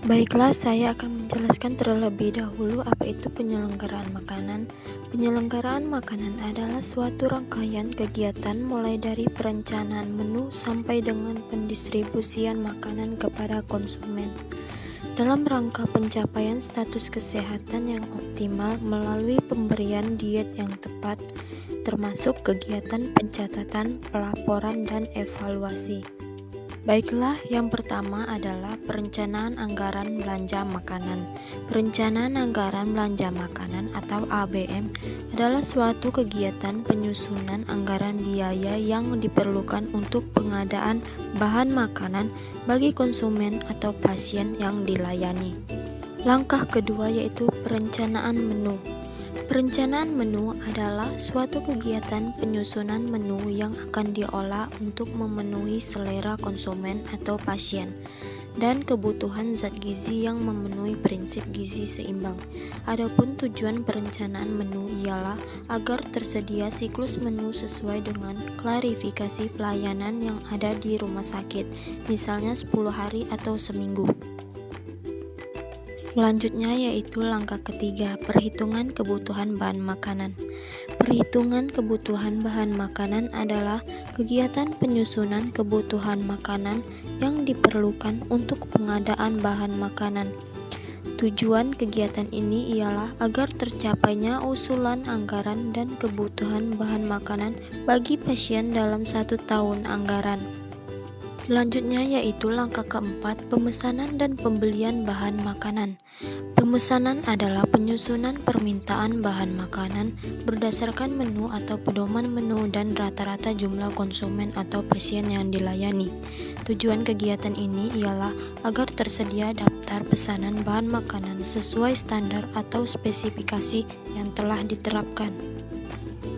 Baiklah, saya akan menjelaskan terlebih dahulu apa itu penyelenggaraan makanan. Penyelenggaraan makanan adalah suatu rangkaian kegiatan mulai dari perencanaan menu sampai dengan pendistribusian makanan kepada konsumen. Dalam rangka pencapaian status kesehatan yang optimal melalui pemberian diet yang tepat, termasuk kegiatan pencatatan, pelaporan, dan evaluasi. Baiklah, yang pertama adalah perencanaan anggaran belanja makanan. Perencanaan anggaran belanja makanan atau ABM adalah suatu kegiatan penyusunan anggaran biaya yang diperlukan untuk pengadaan bahan makanan bagi konsumen atau pasien yang dilayani. Langkah kedua yaitu perencanaan menu. Perencanaan menu adalah suatu kegiatan penyusunan menu yang akan diolah untuk memenuhi selera konsumen atau pasien dan kebutuhan zat gizi yang memenuhi prinsip gizi seimbang. Adapun tujuan perencanaan menu ialah agar tersedia siklus menu sesuai dengan klarifikasi pelayanan yang ada di rumah sakit, misalnya 10 hari atau seminggu. Selanjutnya yaitu langkah ketiga, perhitungan kebutuhan bahan makanan. Perhitungan kebutuhan bahan makanan adalah kegiatan penyusunan kebutuhan makanan yang diperlukan untuk pengadaan bahan makanan. Tujuan kegiatan ini ialah agar tercapainya usulan anggaran dan kebutuhan bahan makanan bagi pasien dalam 1 tahun anggaran. Selanjutnya yaitu langkah keempat, pemesanan dan pembelian bahan makanan. Pemesanan adalah penyusunan permintaan bahan makanan berdasarkan menu atau pedoman menu dan rata-rata jumlah konsumen atau pasien yang dilayani. Tujuan kegiatan ini ialah agar tersedia daftar pesanan bahan makanan sesuai standar atau spesifikasi yang telah diterapkan.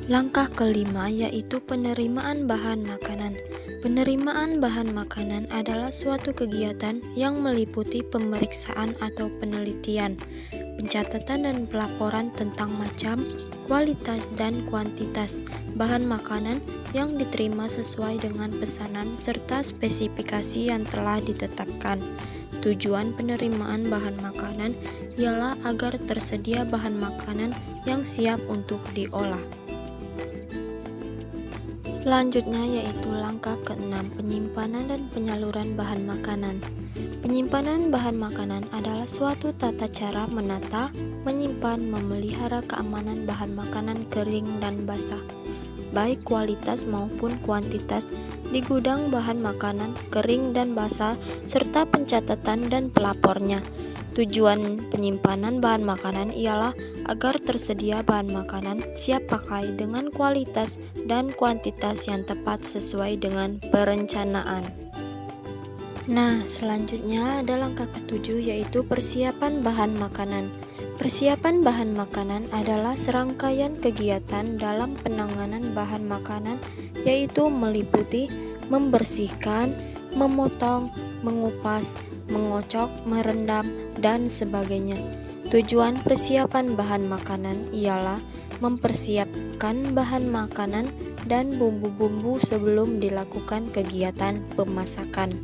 Langkah kelima yaitu penerimaan bahan makanan. Penerimaan bahan makanan adalah suatu kegiatan yang meliputi pemeriksaan atau penelitian, pencatatan dan pelaporan tentang macam, kualitas dan kuantitas bahan makanan yang diterima sesuai dengan pesanan serta spesifikasi yang telah ditetapkan. Tujuan penerimaan bahan makanan ialah agar tersedia bahan makanan yang siap untuk diolah. Selanjutnya yaitu langkah keenam, penyimpanan dan penyaluran bahan makanan. Penyimpanan bahan makanan adalah suatu tata cara menata, menyimpan, memelihara keamanan bahan makanan kering dan basah, baik kualitas maupun kuantitas, di gudang bahan makanan kering dan basah, serta pencatatan dan pelapornya. Tujuan penyimpanan bahan makanan ialah agar tersedia bahan makanan siap pakai dengan kualitas dan kuantitas yang tepat sesuai dengan perencanaan. Nah, selanjutnya ada langkah ketujuh yaitu persiapan bahan makanan. Persiapan bahan makanan adalah serangkaian kegiatan dalam penanganan bahan makanan yaitu meliputi membersihkan, memotong, mengupas, mengocok, merendam, dan sebagainya. Tujuan persiapan bahan makanan ialah mempersiapkan bahan makanan dan bumbu-bumbu sebelum dilakukan kegiatan pemasakan.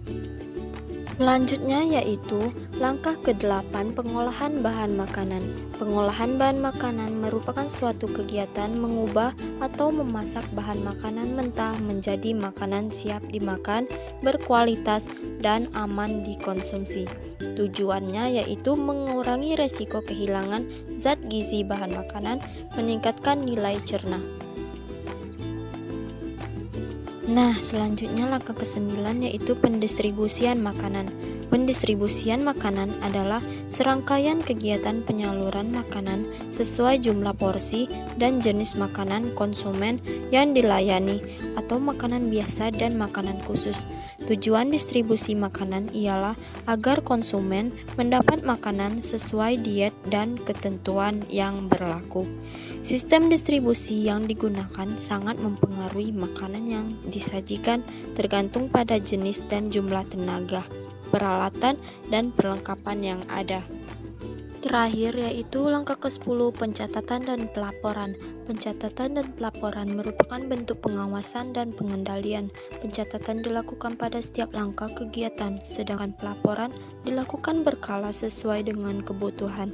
Selanjutnya yaitu langkah ke-8, pengolahan bahan makanan. Pengolahan bahan makanan merupakan suatu kegiatan mengubah atau memasak bahan makanan mentah menjadi makanan siap dimakan, berkualitas, dan aman dikonsumsi. Tujuannya yaitu mengurangi resiko kehilangan zat gizi bahan makanan, meningkatkan nilai cerna. Nah, selanjutnya langkah ke-9 yaitu pendistribusian makanan. Pendistribusian makanan adalah serangkaian kegiatan penyaluran makanan sesuai jumlah porsi dan jenis makanan konsumen yang dilayani atau makanan biasa dan makanan khusus. Tujuan distribusi makanan ialah agar konsumen mendapat makanan sesuai diet dan ketentuan yang berlaku. Sistem distribusi yang digunakan sangat mempengaruhi makanan yang disajikan tergantung pada jenis dan jumlah tenaga, peralatan, dan perlengkapan yang ada. Terakhir yaitu langkah ke-10, pencatatan dan pelaporan. Pencatatan dan pelaporan merupakan bentuk pengawasan dan pengendalian. Pencatatan dilakukan pada setiap langkah kegiatan, sedangkan pelaporan dilakukan berkala sesuai dengan kebutuhan.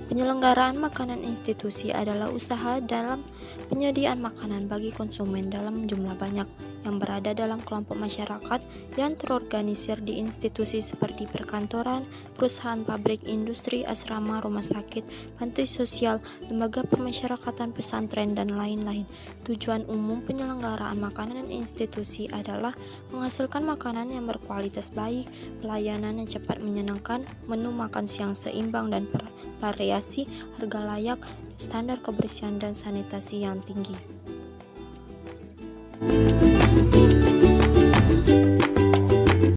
Penyelenggaraan makanan institusi adalah usaha dalam penyediaan makanan bagi konsumen dalam jumlah banyak yang berada dalam kelompok masyarakat yang terorganisir di institusi seperti perkantoran, perusahaan, pabrik, industri, asrama, rumah sakit, panti sosial, lembaga pemasyarakatan, pesantren, dan lain-lain. Tujuan umum penyelenggaraan makanan institusi adalah menghasilkan makanan yang berkualitas baik, pelayanan yang cepat menyenangkan, menu makan siang seimbang dan bervariasi, harga layak, standar kebersihan dan sanitasi yang tinggi.